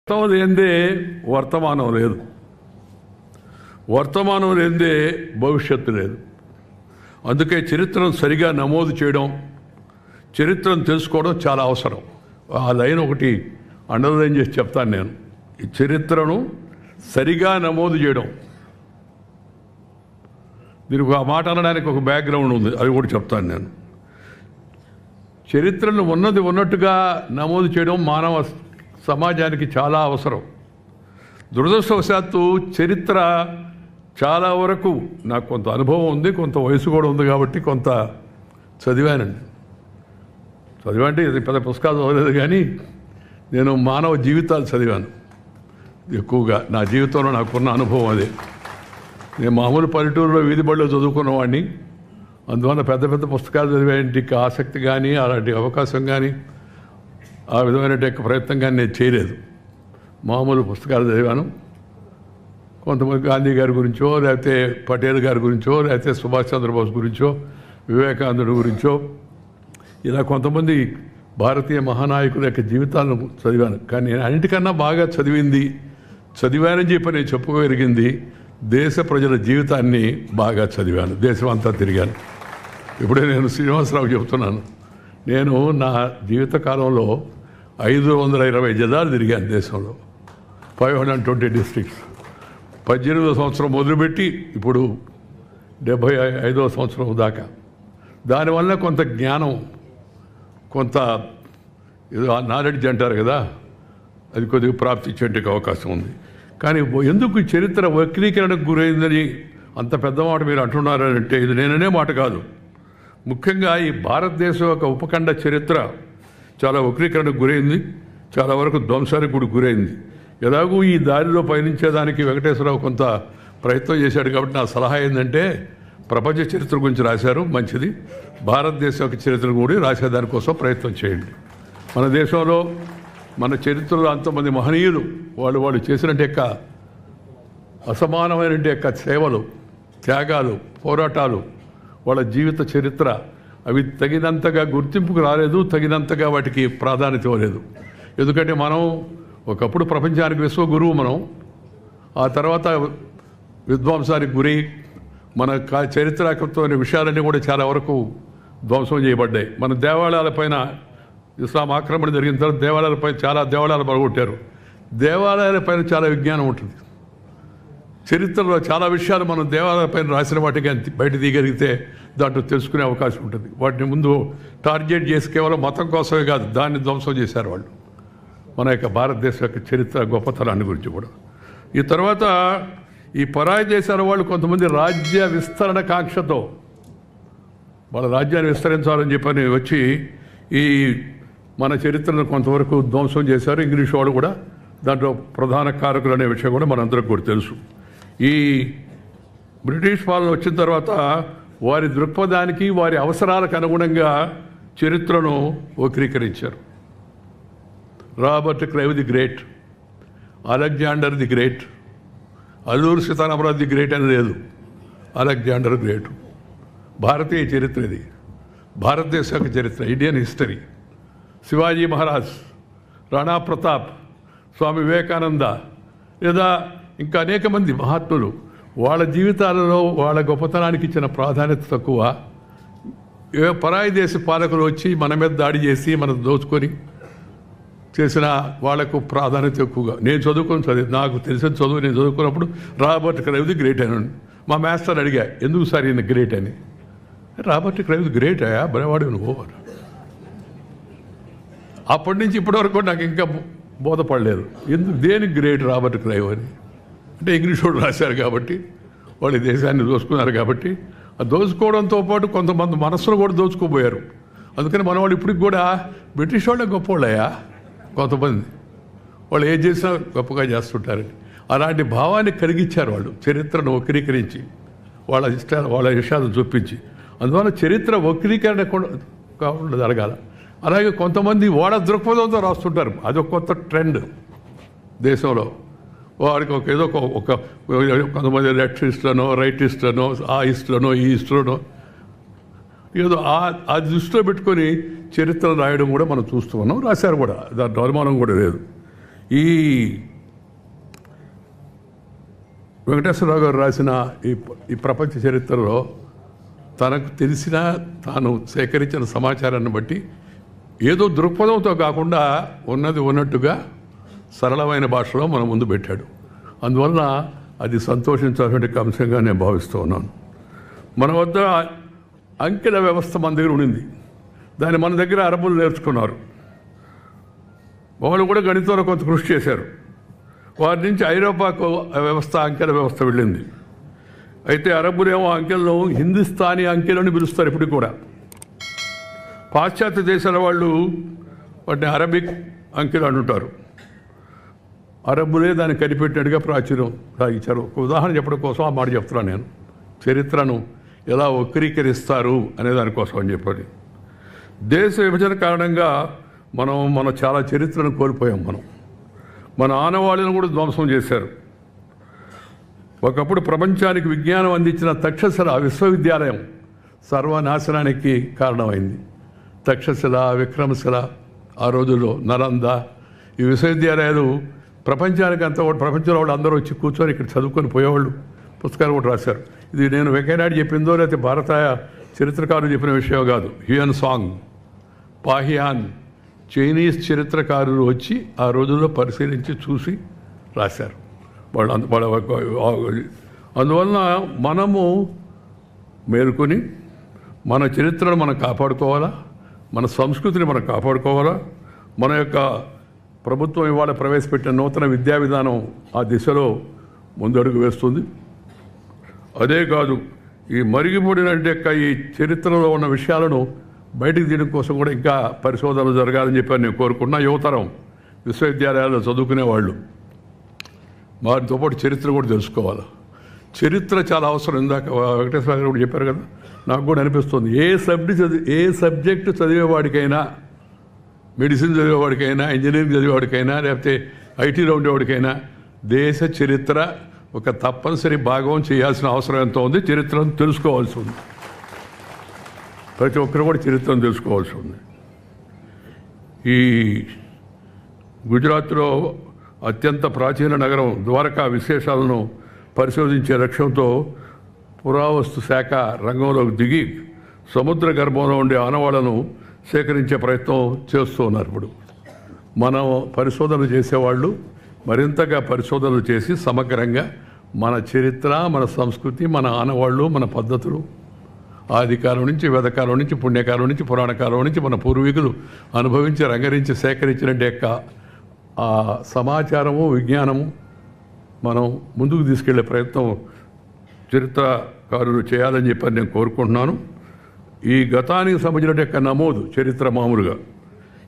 గతం లేనిదే వర్తమానం లేదు, వర్తమానం లేనిదే భవిష్యత్తు లేదు. అందుకే చరిత్రను సరిగా నమోదు చేయడం, చరిత్రను తెలుసుకోవడం చాలా అవసరం. ఆ లైన్ ఒకటి అండర్లైన్ చేసి చెప్తాను నేను. ఈ చరిత్రను సరిగా నమోదు చేయడం, దీనికి ఆ మాట అనడానికి ఒక బ్యాక్గ్రౌండ్ ఉంది, అది కూడా చెప్తాను నేను. చరిత్రను ఉన్నది ఉన్నట్టుగా నమోదు చేయడం మానవ సమాజానికి చాలా అవసరం. దురదృష్టవశాత్తు చరిత్ర చాలా వరకు నాకు కొంత అనుభవం ఉంది, కొంత వయసు కూడా ఉంది కాబట్టి కొంత చదివానండి. చదివంటే ఇది పెద్ద పుస్తకాలు చదవలేదు, కానీ నేను మానవ జీవితాలు చదివాను ఎక్కువగా. నా జీవితంలో నాకున్న అనుభవం అదే. నేను మామూలు పల్లెటూరులో వీధి బడిలో చదువుకున్నవాడిని, అందువల్ల పెద్ద పెద్ద పుస్తకాలు చదివేంటికి ఆసక్తి కానీ అలాంటి అవకాశం కానీ ఆ విధమైన ప్రయత్నం కానీ నేను చేయలేదు. మామూలు పుస్తకాలు చదివాను. కొంతమంది గాంధీ గారి గురించో, లేకపోతే పటేల్ గారి గురించో, లేకపోతే సుభాష్ చంద్రబోస్ గురించో, వివేకానందుడి గురించో, ఇలా కొంతమంది భారతీయ మహానాయకుల యొక్క జీవితాలను చదివాను. కానీ నేను అన్నిటికన్నా బాగా చదివానని చెప్పి నేను చెప్పుకోగలిగింది దేశ ప్రజల జీవితాన్ని బాగా చదివాను. దేశం అంతా తిరిగాను. ఇప్పుడే నేను శ్రీనివాసరావు చెబుతున్నాను, నేను నా జీవిత కాలంలో 520 జిల్లాలు తిరిగాను దేశంలో, 520 డిస్ట్రిక్ట్స్. 18వ సంవత్సరం మొదలుపెట్టి ఇప్పుడు 75వ సంవత్సరం దాకా. దానివల్ల కొంత జ్ఞానం, కొంత ఏదో నాలెడ్జ్ అంటారు కదా, అది కొద్దిగా ప్రాప్తించేందుకు అవకాశం ఉంది. కానీ ఎందుకు చరిత్ర వక్రీకరణకు గురైందని అంత పెద్ద మాట మీరు అంటున్నారంటే, ఇది నేననే మాట కాదు. ముఖ్యంగా ఈ భారతదేశం యొక్క ఉపఖండ చరిత్ర చాలా వక్రీకరణకు గురైంది, చాలా వరకు ధ్వంసానికి కూడా గురైంది. ఎలాగూ ఈ దారిలో పయనించేదానికి వెంకటేశ్వరరావు కొంత ప్రయత్నం చేశాడు. కాబట్టి నా సలహా ఏంటంటే, ప్రపంచ చరిత్ర గురించి రాశారు, మంచిది. భారతదేశం యొక్క చరిత్ర కూడా రాసేదానికోసం ప్రయత్నం చేయండి. మన దేశంలో మన చరిత్రలో అంతమంది మహనీయులు వాళ్ళు చేసినట్టు యొక్క అసమానమైన యొక్క సేవలు, త్యాగాలు, పోరాటాలు, వాళ్ళ జీవిత చరిత్ర అవి తగినంతగా గుర్తింపుకు రాలేదు, తగినంతగా వాటికి ప్రాధాన్యత ఇవ్వలేదు. ఎందుకంటే మనం ఒకప్పుడు ప్రపంచానికి విశ్వగురువు మనం, ఆ తర్వాత విధ్వంసానికి గురి, మన చరిత్రాత్మకమైన విషయాలన్నీ కూడా చాలా వరకు ధ్వంసం చేయబడ్డాయి. మన దేవాలయాలపైన ఇస్లాం ఆక్రమణ జరిగిన తర్వాత దేవాలయాలపై చాలా దేవాలయాలు పడగొట్టారు. దేవాలయాలపైన చాలా విజ్ఞానం ఉంటుంది. చరిత్రలో చాలా విషయాలు మనం దేవాలయాలపైన రాసిన వాటికి బయట తీయగలిగితే దాంట్లో తెలుసుకునే అవకాశం ఉంటుంది. వాటిని ముందు టార్గెట్ చేసి కేవలం మతం కోసమే కాదు, దాన్ని ధ్వంసం చేశారు వాళ్ళు. మన యొక్క భారతదేశం యొక్క చరిత్ర గొప్పతనాన్ని గురించి కూడా. ఈ తర్వాత ఈ పరాయి దేశాల వాళ్ళు కొంతమంది రాజ్య విస్తరణ కాంక్షతో వాళ్ళ రాజ్యాన్ని విస్తరించాలని చెప్పని వచ్చి ఈ మన చరిత్రను కొంతవరకు ధ్వంసం చేశారు. ఇంగ్లీష్ వాళ్ళు కూడా దాంట్లో ప్రధాన కారకులు అనే విషయం కూడా మనందరికీ కూడా తెలుసు. ఈ బ్రిటిష్ పాలన వచ్చిన తర్వాత వారి దృక్పథానికి, వారి అవసరాలకు అనుగుణంగా చరిత్రను వక్రీకరించారు. Robert Clive the great, Alexander the great, Alluri Sitaramaraju the great అని లేదు, అలెగ్జాండర్ గ్రేట్. భారతీయ చరిత్ర ఇది, భారతదేశ యొక్క చరిత్ర, ఇండియన్ హిస్టరీ. శివాజీ మహారాజ్, రాణా ప్రతాప్, స్వామి వివేకానంద, లేదా ఇంకా అనేక మంది మహాత్ములు వాళ్ళ జీవితాలలో వాళ్ళ గొప్పతనానికి ఇచ్చిన ప్రాధాన్యత తక్కువ. పరాయి దేశ పాలకులు వచ్చి మన మీద దాడి చేసి మనం దోచుకొని చేసిన వాళ్లకు ప్రాధాన్యత ఎక్కువగా. నేను నాకు తెలిసిన చదువు నేను చదువుకున్నప్పుడు రాబర్ట్ క్లైవ్ ది గ్రేట్ అని. మా మాస్టర్ అడిగా, ఎందుకు సార్ ఈయన గ్రేట్ అని. రాబర్ట్ క్లైవ్ ది గ్రేట్ అయ్యా, బలవాడు నువ్వు. అప్పటి నుంచి ఇప్పటివరకు నాకు ఇంకా బోధపడలేదు దేనికి గ్రేట్ రాబర్ట్ క్లైవ్ అని. అంటే ఇంగ్లీష్ వాళ్ళు రాశారు కాబట్టి, వాళ్ళు దేశాన్ని దోచుకున్నారు కాబట్టి, ఆ దోచుకోవడంతో పాటు కొంతమంది మనస్సును కూడా దోచుకోబోయారు. అందుకని మన వాళ్ళు ఇప్పటికి కూడా బ్రిటిష్ వాళ్ళే గొప్పవాళ్ళయ్యా, కొంతమంది వాళ్ళు ఏం చేసినా గొప్పగా చేస్తుంటారని అలాంటి భావాన్ని కలిగించారు వాళ్ళు, చరిత్రను వక్రీకరించి వాళ్ళ విషయాలను చూపించి. అందువల్ల చరిత్ర వక్రీకరణ కాకుండా జరగాల. అలాగే కొంతమంది వాళ్ళ దృక్పథంతో రాస్తుంటారు, అదొక కొత్త ట్రెండ్ దేశంలో. వారికి ఏదో ఒక కొంతమంది లెఫ్ట్ హిస్టర్నో, రైట్ హిస్టర్నో, ఆ హిస్టర్నో, ఈ హిస్టర్నో ఏదో ఆ దృష్టిలో పెట్టుకొని చరిత్ర రాయడం కూడా మనం చూస్తూ ఉన్నాం, రాశారు కూడా, దాంట్లో అనుమానం కూడా లేదు. ఈ వెంకటేశ్వరరావు గారు రాసిన ఈ ప్రపంచ చరిత్రలో తనకు తెలిసిన తాను సేకరించిన సమాచారాన్ని బట్టి ఏదో దృక్పథంతో కాకుండా ఉన్నది ఉన్నట్టుగా సరళమైన భాషలో మన ముందు పెట్టాడు. అందువలన అది సంతోషించాల్సిన అంశంగా నేను భావిస్తూ ఉన్నాను. మన వద్ద అంకెల వ్యవస్థ మన దగ్గర ఉండింది. దాన్ని మన దగ్గర అరబులు నేర్చుకున్నారు. వాళ్ళు కూడా గణితంలో కొంత కృషి చేశారు. వారి నుంచి ఐరోపాకు వ్యవస్థ అంకెల వ్యవస్థ వెళ్ళింది. అయితే అరబ్బులేమో అంకెలను హిందుస్థానీ అంకెలని పిలుస్తారు ఇప్పటికి కూడా. పాశ్చాత్య దేశాల వాళ్ళు వాటిని అరబిక్ అంకెలు అంటుంటారు. అరబ్బులే దాన్ని కనిపెట్టినట్టుగా ప్రాచుర్యం సాగించారు. ఒక ఉదాహరణ చెప్పడం కోసం ఆ మాట చెప్తున్నాను. నేను చరిత్రను ఎలా వక్రీకరిస్తారు అనే దానికోసం అని చెప్పాలి. దేశ విభజన కారణంగా మన చాలా చరిత్రను కోల్పోయాం. మన ఆనవాళ్ళను కూడా ధ్వంసం చేశారు. ఒకప్పుడు ప్రపంచానికి విజ్ఞానం అందించిన తక్షశిల విశ్వవిద్యాలయం సర్వనాశనానికి కారణమైంది. తక్షశిల, విక్రమశిల, ఆ రోజుల్లో నలంద, ఈ విశ్వవిద్యాలయాలు ప్రపంచానికి అంతా ప్రపంచంలో వాళ్ళు అందరూ వచ్చి కూర్చొని ఇక్కడ చదువుకొని పోయేవాళ్ళు. పుస్తకాలు కూడా రాశారు. ఇది నేను వెంకయ్యనాయుడు చెప్పిందో లేకపోతే భారత చరిత్రకారులు చెప్పిన విషయం కాదు. హ్యూయన్ సాంగ్, పాహియాన్, చైనీస్ చరిత్రకారులు వచ్చి ఆ రోజుల్లో పరిశీలించి చూసి రాశారు. అందువలన మనము మేలుకొని మన చరిత్రను మనం కాపాడుకోవాలా, మన సంస్కృతిని మనం కాపాడుకోవాలా. మన యొక్క ప్రభుత్వం ఇవాళ ప్రవేశపెట్టిన నూతన విద్యా విధానం ఆ దిశలో ముందడుగు వేస్తుంది. అదే కాదు, ఈ మరిగిపోడినంటే ఈ చరిత్రలో ఉన్న విషయాలను బయటికి తీయడం కోసం కూడా ఇంకా పరిశోధనలు జరగాలని చెప్పి నేను కోరుకున్నా. యువతరం విశ్వవిద్యాలయాల్లో చదువుకునే వాళ్ళు వారితో పాటు చరిత్ర కూడా తెలుసుకోవాలి. చరిత్ర చాలా అవసరం. ఇందాక వెంకటేశ్వర గారు కూడా చెప్పారు కదా, నాకు కూడా అనిపిస్తుంది. ఏ సబ్జెక్టు చదివేవాడికైనా, మెడిసిన్ చదివేవాడికైనా, ఇంజనీరింగ్ చదివేవాడికైనా, లేకపోతే ఐటీలో ఉండేవాడికైనా దేశ చరిత్ర ఒక తప్పనిసరి భాగం చేయాల్సిన అవసరం ఎంతో ఉంది. చరిత్రను తెలుసుకోవాల్సి ఉంది. ప్రతి ఒక్కరు కూడా చరిత్రను తెలుసుకోవాల్సి ఉంది. ఈ గుజరాత్లో అత్యంత ప్రాచీన నగరం ద్వారకా విశేషాలను పరిశోధించే లక్ష్యంతో పురావస్తు శాఖ రంగంలోకి దిగి సముద్ర గర్భంలో ఉండే ఆనవాళ్లను సేకరించే ప్రయత్నం చేస్తూ ఉన్నారు. ఇప్పుడు మనం పరిశోధనలు చేసేవాళ్ళు మరింతగా పరిశోధనలు చేసి సమగ్రంగా మన చరిత్ర, మన సంస్కృతి, మన ఆనవాళ్ళు, మన పద్ధతులు ఆదికాలం నుంచి, వేదకాలం నుంచి, పుణ్యకాలం నుంచి, పురాణకాలం నుంచి మన పూర్వీకులు అనుభవించి, రంగరించి, సేకరించిన యొక్క ఆ సమాచారము, విజ్ఞానము మనం ముందుకు తీసుకెళ్లే ప్రయత్నం చరిత్రకారులు చేయాలని చెప్పి నేను కోరుకుంటున్నాను. ఈ గతానికి సంబంధించిన యొక్క నమోదు, చరిత్ర మామూలుగా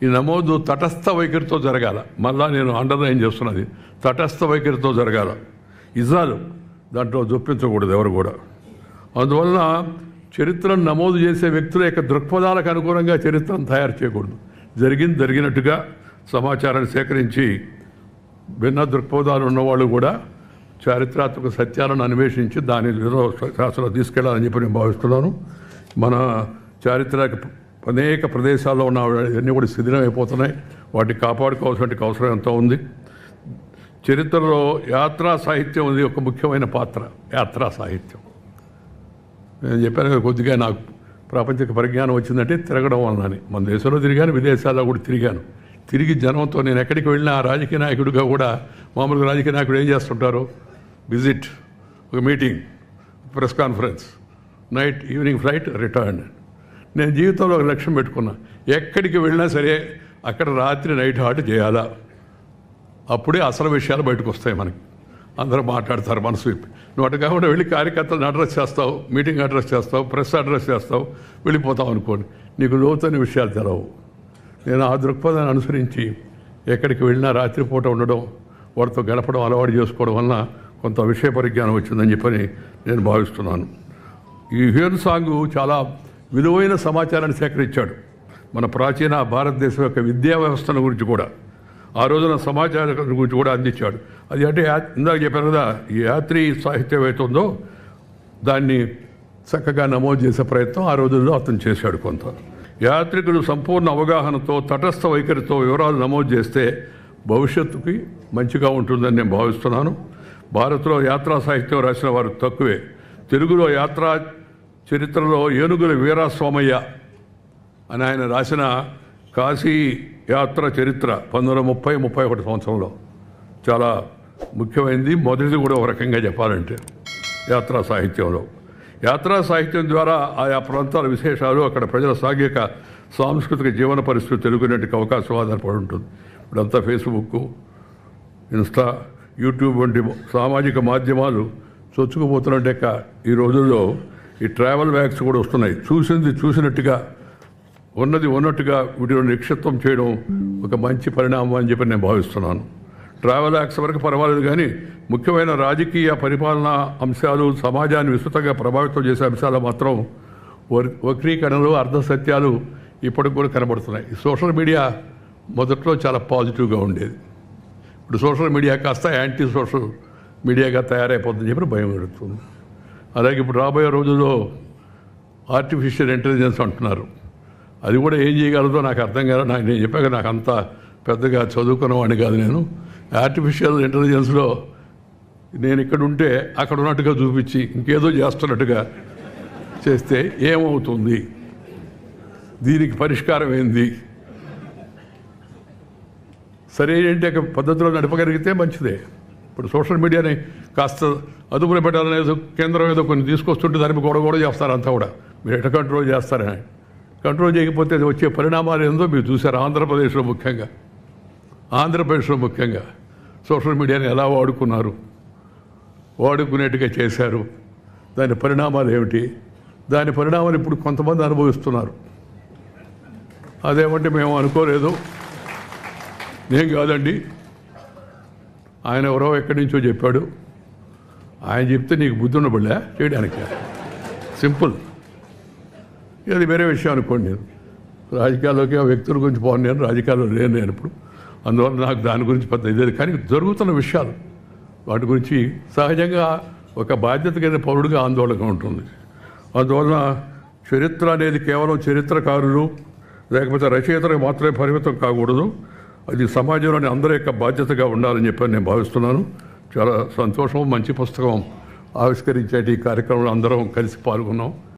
ఈ నమోదు తటస్థ వైఖరితో జరగాల. మళ్ళా నేను అండర్లైన్ చేస్తున్నది, తటస్థ వైఖరితో జరగాల. ఇజాలు దాంట్లో జొప్పించకూడదు ఎవరు కూడా. అందువలన చరిత్రను నమోదు చేసే వ్యక్తుల యొక్క దృక్పథాలకు అనుగుణంగా చరిత్రను తయారు చేయకూడదు. జరిగినట్టుగా సమాచారాన్ని సేకరించి భిన్న దృక్పథాలు ఉన్నవాళ్ళు కూడా చారిత్రాత్మక సత్యాలను అన్వేషించి దాని శాస్త్రంలో తీసుకెళ్లాలని చెప్పి నేను భావిస్తున్నాను. మన చారిత్రక అనేక ప్రదేశాల్లో ఉన్న అన్నీ కూడా శిథిలం అయిపోతున్నాయి. వాటిని కాపాడుకోవాల్సిన అవసరం ఎంతో ఉంది. చరిత్రలో యాత్రా సాహిత్యం ఉంది ఒక ముఖ్యమైన పాత్ర. యాత్రా సాహిత్యం నేను చెప్పాను కదా, కొద్దిగా నాకు ప్రాపంచిక పరిజ్ఞానం వచ్చిందంటే తిరగడం వలనని. మన దేశంలో తిరిగాను, విదేశాల్లో కూడా తిరిగాను. తిరిగి జనంతో నేను ఎక్కడికి వెళ్ళినా రాజకీయ నాయకుడిగా కూడా, మామూలుగా రాజకీయ నాయకుడు ఏం చేస్తుంటారు, విజిట్, ఒక meeting, press conference, night evening flight, return. నేను జీవితంలో ఒక లక్ష్యం పెట్టుకున్నా, ఎక్కడికి వెళ్ళినా సరే అక్కడ రాత్రి నైట్ హాల్ట్ చేయాలా. అప్పుడే అసలు విషయాలు బయటకు వస్తాయి. మనకి అందరూ మాట్లాడతారు మనసు విప్పి. నువ్వు అటు కాకుండా వెళ్ళి కార్యకర్తలను అడ్రస్ చేస్తావు, మీటింగ్ అడ్రస్ చేస్తావు, ప్రెస్ అడ్రస్ చేస్తావు, వెళ్ళిపోతావు అనుకోండి, నీకు లోతైన విషయాలు తెలవు. నేను ఆ దృక్పథాన్ని అనుసరించి ఎక్కడికి వెళ్ళినా రాత్రిపూట ఉండడం, వారితో గడపడం అలవాటు చేసుకోవడం వలన కొంత విషయ పరిజ్ఞానం వచ్చిందని చెప్పని నేను భావిస్తున్నాను. ఈ హ్యూయన్ సాంగ్ చాలా విలువైన సమాచారాన్ని సేకరించాడు. మన ప్రాచీన భారతదేశం యొక్క విద్యా వ్యవస్థను గురించి కూడా, ఆ రోజున సమాచారం గురించి కూడా అందించాడు. అది అంటే ఇందాక చెప్పాను కదా, ఈ యాత్రీ సాహిత్యం ఏతుందో దాన్ని చక్కగా నమోదు చేసే ప్రయత్నం ఆ రోజుల్లో అతను చేశాడు. కొంత యాత్రికులు సంపూర్ణ అవగాహనతో, తటస్థ వైఖరితో వివరాలు నమోదు చేస్తే భవిష్యత్తుకి మంచిగా ఉంటుందని నేను భావిస్తున్నాను. భారత్లో యాత్రా సాహిత్యం రాసిన వారు తక్కువే. తెలుగులో యాత్రా చరిత్రలో ఏనుగుల వీరాస్వామయ్య అని ఆయన రాసిన కాశీ యాత్ర చరిత్ర 1930-31 సంవత్సరంలో చాలా ముఖ్యమైనది. మొదటిది కూడా ఒక రకంగా చెప్పాలంటే యాత్రా సాహిత్యంలో. యాత్రా సాహిత్యం ద్వారా ఆయా ప్రాంతాల విశేషాలు, అక్కడ ప్రజల సాంఘిక సాంస్కృతిక జీవన పరిస్థితి తెలుగునేటికి అవకాశం ఆధారపడి ఉంటుంది. ఇప్పుడంతా ఫేస్బుక్, ఇన్స్టా, యూట్యూబ్ వంటి సామాజిక మాధ్యమాలు చొచ్చుకుపోతున్నట్టే ఈ రోజుల్లో ఈ ట్రావెల్ బ్యాగ్స్ కూడా వస్తున్నాయి. చూసింది చూసినట్టుగా, ఉన్నది ఉన్నట్టుగా వీటిలో నిక్షిప్తం చేయడం ఒక మంచి పరిణామం అని చెప్పి నేను భావిస్తున్నాను. ట్రావెల్ యాక్ట్స్ వరకు పర్వాలేదు, కానీ ముఖ్యమైన రాజకీయ పరిపాలనా అంశాలు, సమాజాన్ని విస్తృతంగా ప్రభావితం చేసే అంశాలు మాత్రం వక్రీకరణలు, అర్ధసత్యాలు ఇప్పటికి కూడా కనబడుతున్నాయి. ఈ సోషల్ మీడియా మొదట్లో చాలా పాజిటివ్గా ఉండేది. ఇప్పుడు సోషల్ మీడియా కాస్త యాంటీ సోషల్ మీడియాగా తయారైపోతుందని చెప్పి భయం కలుగుతుంది. అలాగే ఇప్పుడు రాబోయే రోజుల్లో ఆర్టిఫిషియల్ ఇంటెలిజెన్స్ అంటున్నారు. అది కూడా ఏం చేయగలదో నాకు అర్థం కాదు. నేను చెప్పాక నాకు అంత పెద్దగా చదువుకున్నవాడిని కాదు నేను. ఆర్టిఫిషియల్ ఇంటెలిజెన్స్లో నేను ఇక్కడ ఉంటే అక్కడ ఉన్నట్టుగా చూపించి ఇంకేదో చేస్తున్నట్టుగా చేస్తే ఏమవుతుంది, దీనికి పరిష్కారం ఏంది, సరైన పద్ధతిలో నడపగలిగితే మంచిదే. ఇప్పుడు సోషల్ మీడియాని కాస్త అదుపులో పెట్టాలనేది కేంద్రం ఏదో కొన్ని తీసుకొస్తుంటే దానికి గొడవ చేస్తారు. అంతా కూడా మీరు ఎట్లా కంట్రోల్ చేస్తారని. కంట్రోల్ చేయకపోతే వచ్చే పరిణామాలు ఏందో మీరు చూశారు. ఆంధ్రప్రదేశ్లో ముఖ్యంగా సోషల్ మీడియాని ఎలా వాడుకునేట్టుగా చేశారు. దాని పరిణామాలు ఏమిటి, దాని పరిణామాలు ఇప్పుడు కొంతమంది అనుభవిస్తున్నారు. అదేమంటే మేము అనుకోలేదు, నేను కాదండి, ఆయన ఎవరో ఎక్కడి నుంచో చెప్పాడు, ఆయన చెప్తే నీకు బుద్ధి ఉండబడలే చేయడానికి. సింపుల్. ఇది వేరే విషయం అనుకోండి. నేను రాజకీయాల్లోకి ఆ వ్యక్తుల గురించి పోను, నేను రాజకీయాల్లో లేను నేను ఇప్పుడు. అందువల్ల నాకు దాని గురించి పెద్ద ఇదే. కానీ జరుగుతున్న విషయాలు వాటి గురించి సహజంగా ఒక బాధ్యత కలిగిన పౌరుడిగా ఆందోళనగా ఉంటుంది. అందువలన చరిత్ర అనేది కేవలం చరిత్రకారులు లేకపోతే రచయితలకు మాత్రమే పరిమితం కాకూడదు. అది సమాజంలోని అందరి యొక్క బాధ్యతగా ఉండాలని చెప్పి నేను భావిస్తున్నాను. చాలా సంతోషం. మంచి పుస్తకం ఆవిష్కరించే ఈ కార్యక్రమంలో అందరం కలిసి పాల్గొన్నాం.